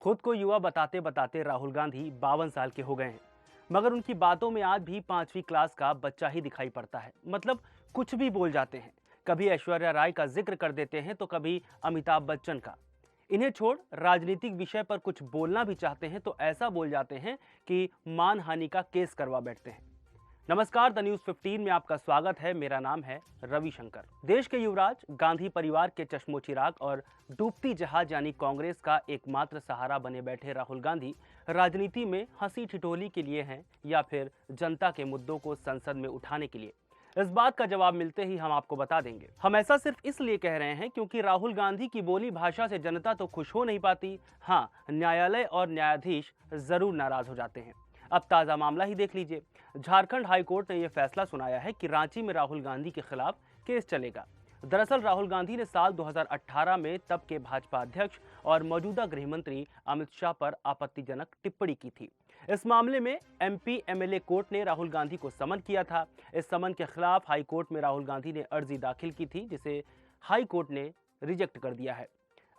खुद को युवा बताते बताते राहुल गांधी 52 साल के हो गए हैं, मगर उनकी बातों में आज भी 5वीं क्लास का बच्चा ही दिखाई पड़ता है। मतलब कुछ भी बोल जाते हैं, कभी ऐश्वर्या राय का जिक्र कर देते हैं तो कभी अमिताभ बच्चन का। इन्हें छोड़ राजनीतिक विषय पर कुछ बोलना भी चाहते हैं तो ऐसा बोल जाते हैं कि मानहानि का केस करवा बैठते हैं। नमस्कार, द न्यूज 15 में आपका स्वागत है। मेरा नाम है रविशंकर। देश के युवराज, गांधी परिवार के चश्मोचिराग और डूबती जहाज यानी कांग्रेस का एकमात्र सहारा बने बैठे राहुल गांधी राजनीति में हंसी ठिठोली के लिए हैं या फिर जनता के मुद्दों को संसद में उठाने के लिए? इस बात का जवाब मिलते ही हम आपको बता देंगे। हम ऐसा सिर्फ इसलिए कह रहे हैं क्योंकि राहुल गांधी की बोली भाषा से जनता तो खुश हो नहीं पाती, हाँ, न्यायालय और न्यायाधीश जरूर नाराज हो जाते हैं। अब ताजा मामला ही देख लीजिए। झारखंड हाईकोर्ट ने यह फैसला सुनाया है कि रांची में राहुल गांधी के खिलाफ केस चलेगा। दरअसल राहुल गांधी ने साल 2018 में तब के भाजपा अध्यक्ष और मौजूदा गृह मंत्री अमित शाह पर आपत्तिजनक टिप्पणी की थी। इस मामले में एमपी एमएलए कोर्ट ने राहुल गांधी को समन किया था। इस समन के खिलाफ हाई कोर्ट में राहुल गांधी ने अर्जी दाखिल की थी, जिसे हाई कोर्ट ने रिजेक्ट कर दिया है।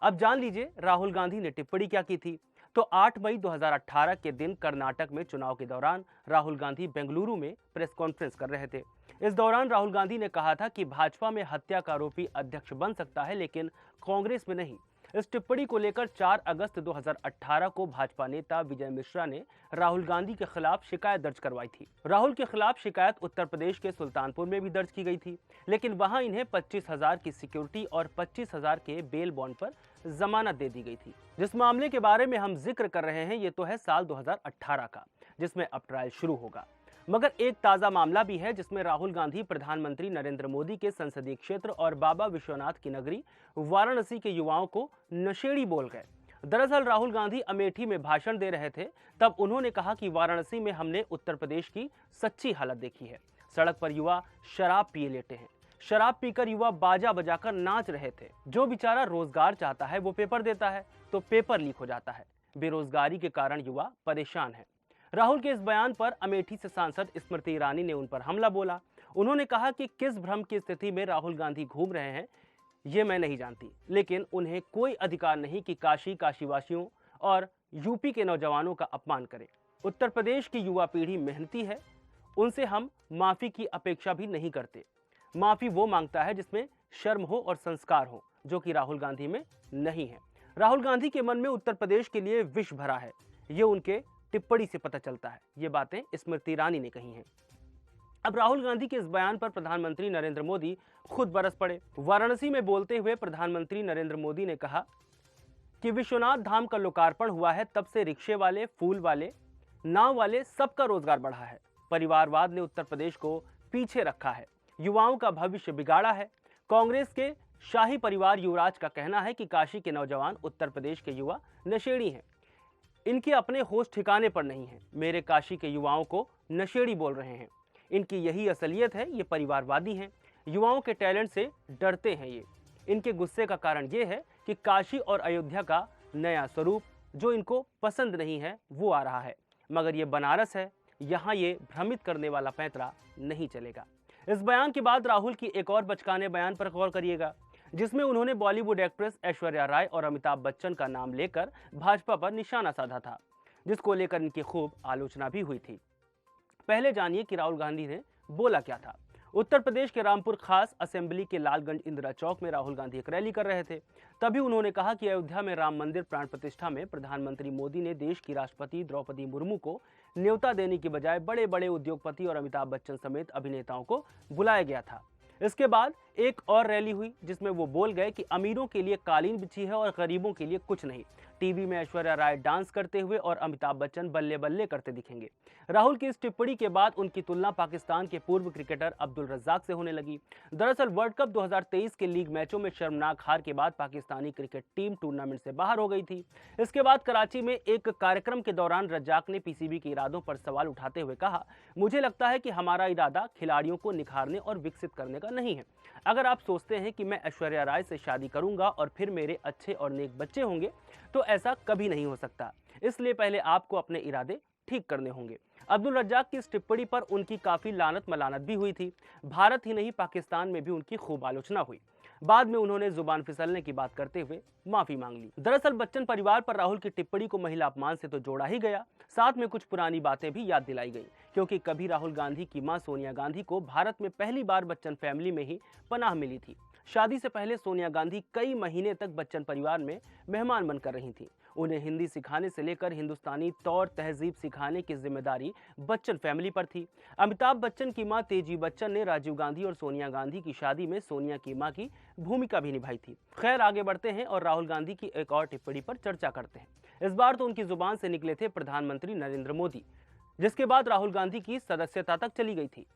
अब जान लीजिए राहुल गांधी ने टिप्पणी क्या की थी। तो 8 मई 2018 के दिन कर्नाटक में चुनाव के दौरान राहुल गांधी बेंगलुरु में प्रेस कॉन्फ्रेंस कर रहे थे। इस दौरान राहुल गांधी ने कहा था कि भाजपा में हत्या का आरोपी अध्यक्ष बन सकता है, लेकिन कांग्रेस में नहीं। इस टिप्पणी को लेकर 4 अगस्त 2018 को भाजपा नेता विजय मिश्रा ने राहुल गांधी के खिलाफ शिकायत दर्ज करवाई थी। राहुल के खिलाफ शिकायत उत्तर प्रदेश के सुल्तानपुर में भी दर्ज की गई थी, लेकिन वहां इन्हें 25,000 की सिक्योरिटी और 25,000 के बेल बॉन्ड पर जमानत दे दी गई थी। जिस मामले के बारे में हम जिक्र कर रहे हैं ये तो है साल 2018 का, जिसमें अब ट्रायल शुरू होगा। मगर एक ताजा मामला भी है जिसमें राहुल गांधी प्रधानमंत्री नरेंद्र मोदी के संसदीय क्षेत्र और बाबा विश्वनाथ की नगरी वाराणसी के युवाओं को नशेड़ी बोल गए। दरअसल राहुल गांधी अमेठी में भाषण दे रहे थे, तब उन्होंने कहा कि वाराणसी में हमने उत्तर प्रदेश की सच्ची हालत देखी है। सड़क पर युवा शराब पिए लेटे हैं। शराब पीकर युवा बाजा बजाकर नाच रहे थे। जो बेचारा रोजगार चाहता है वो पेपर देता है तो पेपर लीक हो जाता है। बेरोजगारी के कारण युवा परेशान है। राहुल के इस बयान पर अमेठी से सांसद स्मृति ईरानी ने उन पर हमला बोला। उन्होंने कहा कि किस भ्रम की स्थिति में राहुल गांधी घूम रहे हैं ये मैं नहीं जानती, लेकिन उन्हें कोई अधिकार नहीं कि काशीवासियों और यूपी के नौजवानों का अपमान करें। उत्तर प्रदेश की युवा पीढ़ी मेहनती है, उनसे हम माफी की अपेक्षा भी नहीं करते। माफी वो मांगता है जिसमें शर्म हो और संस्कार हो, जो कि राहुल गांधी में नहीं है। राहुल गांधी के मन में उत्तर प्रदेश के लिए विष भरा है, ये उनके टिप्पणी से पता चलता है। ये बातें स्मृति ईरानी ने कही हैं। अब राहुल गांधी के इस बयान पर प्रधानमंत्री नरेंद्र मोदी खुद बरस पड़े। वाराणसी में बोलते हुए प्रधानमंत्री नरेंद्र मोदी ने कहा कि विश्वनाथ धाम का लोकार्पण हुआ है, तब से रिक्शे वाले, फूल वाले, नाव वाले सबका रोजगार बढ़ा है। परिवारवाद ने उत्तर प्रदेश को पीछे रखा है, युवाओं का भविष्य बिगाड़ा है। कांग्रेस के शाही परिवार युवराज का कहना है कि काशी के नौजवान उत्तर प्रदेश के युवा नशेड़ी हैं, इनके अपने होश ठिकाने पर नहीं है। मेरे काशी के युवाओं को नशेड़ी बोल रहे हैं, इनकी यही असलियत है, ये परिवारवादी हैं, युवाओं के टैलेंट से डरते हैं। ये इनके गुस्से का कारण ये है कि काशी और अयोध्या का नया स्वरूप जो इनको पसंद नहीं है वो आ रहा है, मगर ये बनारस है, यहाँ ये भ्रमित करने वाला पैंतरा नहीं चलेगा। इस बयान के बाद राहुल की एक और बचकाने बयान पर गौर करिएगा, जिसमें उन्होंने बॉलीवुड एक्ट्रेस ऐश्वर्या राय और अमिताभ बच्चन का नाम लेकर भाजपा पर निशाना साधा था, जिसको लेकर इनकी खूब आलोचना भी हुई थी। पहले जानिए कि राहुल गांधी ने बोला क्या था। उत्तर प्रदेश के रामपुर खास असेंबली के लालगंज इंदिरा चौक में राहुल गांधी एक रैली कर रहे थे। तभी उन्होंने कहा कि अयोध्या में राम मंदिर प्राण प्रतिष्ठा में प्रधानमंत्री मोदी ने देश की राष्ट्रपति द्रौपदी मुर्मू को न्योता देने की बजाय बड़े बड़े उद्योगपति और अमिताभ बच्चन समेत अभिनेताओं को बुलाया गया था। इसके बाद एक और रैली हुई जिसमें वो बोल गए कि अमीरों के लिए कालीन बिछी है और गरीबों के लिए कुछ नहीं। टीवी में ऐश्वर्या राय डांस करते हुए और अमिताभ बच्चन बल्ले बल्ले करते दिखेंगे। राहुल की इस टिप्पणी के बाद उनकी तुलना पाकिस्तान के पूर्व क्रिकेटर अब्दुल रज्जाक से होने लगी। दरअसल वर्ल्ड कप 2023 के लीग मैचों में शर्मनाक हार के बाद पाकिस्तानी क्रिकेट टीम टूर्नामेंट से बाहर हो गई थी। इसके बाद कराची में एक कार्यक्रम के दौरान रज्जाक ने पीसीबी के इरादों पर सवाल उठाते हुए कहा, मुझे लगता है कि हमारा इरादा खिलाड़ियों को निखारने और विकसित करने का नहीं है। अगर आप सोचते हैं कि मैं ऐश्वर्या राय से शादी करूंगा और फिर मेरे अच्छे और नेक बच्चे होंगे, तो ऐसा कभी नहीं हो सकता। इसलिए पहले आपको अपने इरादे ठीक करने होंगे। अब्दुल रज्जाक की इस टिप्पणी पर उनकी काफी लानत मलानत भी हुई थी। भारत ही नहीं पाकिस्तान में भी उनकी खूब आलोचना हुई। बाद में उन्होंने जुबान फिसलने की बात करते हुए माफी मांग ली। दरअसल बच्चन परिवार पर राहुल की टिप्पणी को महिला अपमान से तो जोड़ा ही गया, साथ में कुछ पुरानी बातें भी याद दिलाई गई, क्योंकि कभी राहुल गांधी की मां सोनिया गांधी को भारत में पहली बार बच्चन फैमिली में ही पनाह मिली थी। शादी से पहले सोनिया गांधी कई महीने तक बच्चन परिवार में मेहमान बनकर रही थी। उन्हें हिंदी सिखाने से लेकर हिंदुस्तानी तौर तहजीब सिखाने की जिम्मेदारी बच्चन फैमिली पर थी। अमिताभ बच्चन की मां तेजी बच्चन ने राजीव गांधी और सोनिया गांधी की शादी में सोनिया की मां की भूमिका भी निभाई थी। खैर, आगे बढ़ते हैं और राहुल गांधी की एक और टिप्पणी पर चर्चा करते हैं। इस बार तो उनकी जुबान से निकले थे प्रधानमंत्री नरेंद्र मोदी, जिसके बाद राहुल गांधी की सदस्यता तक चली गई थी।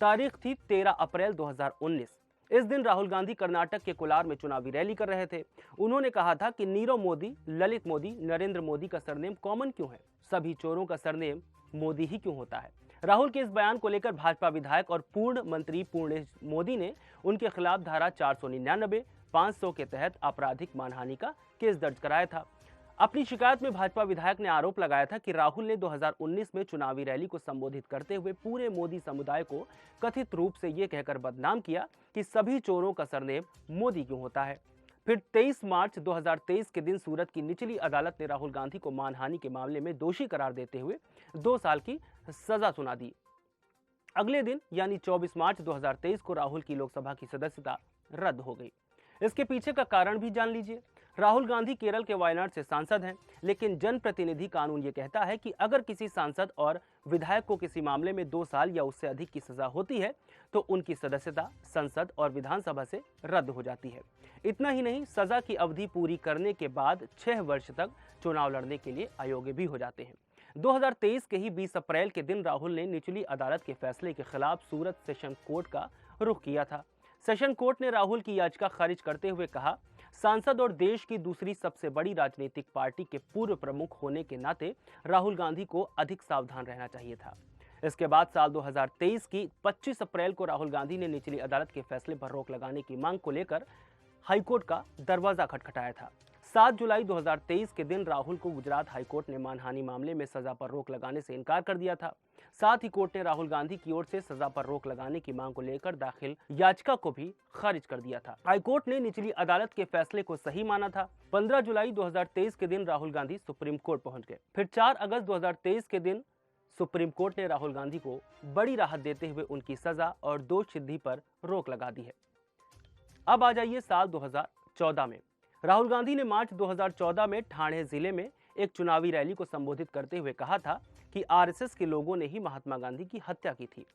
तारीख थी 13 अप्रैल 2019। इस दिन राहुल गांधी कर्नाटक के कोलार में चुनावी रैली कर रहे थे। उन्होंने कहा था कि नीरव मोदी, ललित मोदी, नरेंद्र मोदी का सरनेम कॉमन क्यों है, सभी चोरों का सरनेम मोदी ही क्यों होता है। राहुल के इस बयान को लेकर भाजपा विधायक और पूर्ण मंत्री पूर्णेश मोदी ने उनके खिलाफ धारा 499, 500 के तहत आपराधिक मानहानि का केस दर्ज कराया था। अपनी शिकायत में भाजपा विधायक ने आरोप लगाया था कि राहुल ने 2019 में चुनावी रैली को संबोधित करते हुए पूरे मोदी समुदाय को कथित रूप से यह कहकर बदनाम किया कि सभी चोरों का सरनेम मोदी क्यों होता है। फिर 23 मार्च 2023 के दिन सूरत की निचली अदालत ने राहुल गांधी को मानहानि के मामले में दोषी करार देते हुए 2 साल की सजा सुना दी। अगले दिन यानी 24 मार्च 2023 को राहुल की लोकसभा की सदस्यता रद्द हो गई। इसके पीछे का कारण भी जान लीजिए। राहुल गांधी केरल के वायनाड से सांसद हैं, लेकिन जनप्रतिनिधि कानून ये कहता है कि अगर किसी सांसद और विधायक को किसी मामले में 2 साल या उससे अधिक की सजा होती है तो उनकी सदस्यता संसद और विधानसभा से रद्द हो जाती है। इतना ही नहीं, सजा की अवधि पूरी करने के बाद 6 वर्ष तक चुनाव लड़ने के लिए अयोग्य भी हो जाते हैं। 2023 के ही 20 अप्रैल के दिन राहुल ने निचली अदालत के फैसले के खिलाफ सूरत सेशन कोर्ट का रुख किया था। सेशन कोर्ट ने राहुल की याचिका खारिज करते हुए कहा, सांसद और देश की दूसरी सबसे बड़ी राजनीतिक पार्टी के पूर्व प्रमुख होने के नाते राहुल गांधी को अधिक सावधान रहना चाहिए था। इसके बाद साल 2023 की 25 अप्रैल को राहुल गांधी ने निचली अदालत के फैसले पर रोक लगाने की मांग को लेकर हाईकोर्ट का दरवाजा खटखटाया था। 7 जुलाई 2023 के दिन राहुल को गुजरात हाईकोर्ट ने मानहानि मामले में सजा पर रोक लगाने से इनकार कर दिया था। साथ ही कोर्ट ने राहुल गांधी की ओर से सजा पर रोक लगाने की मांग को लेकर दाखिल याचिका को भी खारिज कर दिया था। हाईकोर्ट ने निचली अदालत के फैसले को सही माना था। 15 जुलाई 2023 के दिन राहुल गांधी सुप्रीम कोर्ट पहुंच गए। फिर 4 अगस्त 2023 के दिन सुप्रीम कोर्ट ने राहुल गांधी को बड़ी राहत देते हुए उनकी सजा और दोष सिद्धि पर रोक लगा दी है। अब आ जाइए साल 2014 में। राहुल गांधी ने मार्च 2014 में ठाणे जिले में एक चुनावी रैली को संबोधित करते हुए कहा था कि आरएसएस के लोगों ने ही महात्मा गांधी की हत्या की थी।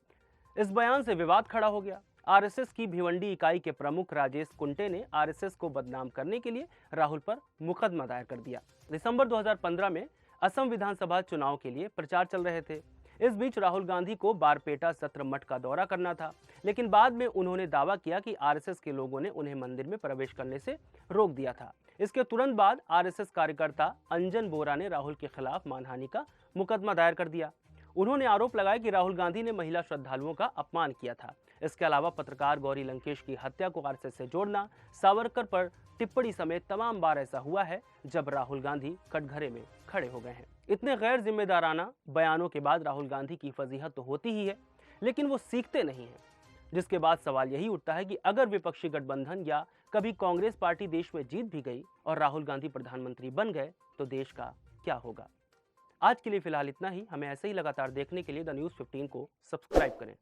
इस बयान से विवाद खड़ा हो गया। आरएसएस की भिवंडी इकाई के प्रमुख राजेश कुंटे ने आरएसएस को बदनाम करने के लिए राहुल पर मुकदमा दायर कर दिया। दिसंबर 2015 में असम विधानसभा चुनाव के लिए प्रचार चल रहे थे। इस बीच राहुल गांधी को बारपेटा सत्र मठ का दौरा करना था, लेकिन बाद में उन्होंने दावा किया कि आरएसएस के लोगों ने उन्हें मंदिर में प्रवेश करने से रोक दिया था। इसके तुरंत बाद आरएसएस कार्यकर्ता अंजन बोरा ने राहुल के खिलाफ मानहानि का मुकदमा दायर कर दिया। उन्होंने आरोप लगाया कि राहुल गांधी ने महिला श्रद्धालुओं का अपमान किया था। इसके अलावा पत्रकार गौरी लंकेश की हत्या को आरएसएस से जोड़ना, सावरकर पर टिप्पणी समेत तमाम बार ऐसा हुआ है जब राहुल गांधी कटघरे में खड़े हो गए हैं। इतने गैर जिम्मेदाराना बयानों के बाद राहुल गांधी की फजीहत तो होती ही है, लेकिन वो सीखते नहीं हैं। जिसके बाद सवाल यही उठता है कि अगर विपक्षी गठबंधन या कभी कांग्रेस पार्टी देश में जीत भी गई और राहुल गांधी प्रधानमंत्री बन गए तो देश का क्या होगा। आज के लिए फिलहाल इतना ही। हमें ऐसे ही लगातार देखने के लिए द न्यूज़ 15 को सब्सक्राइब करें,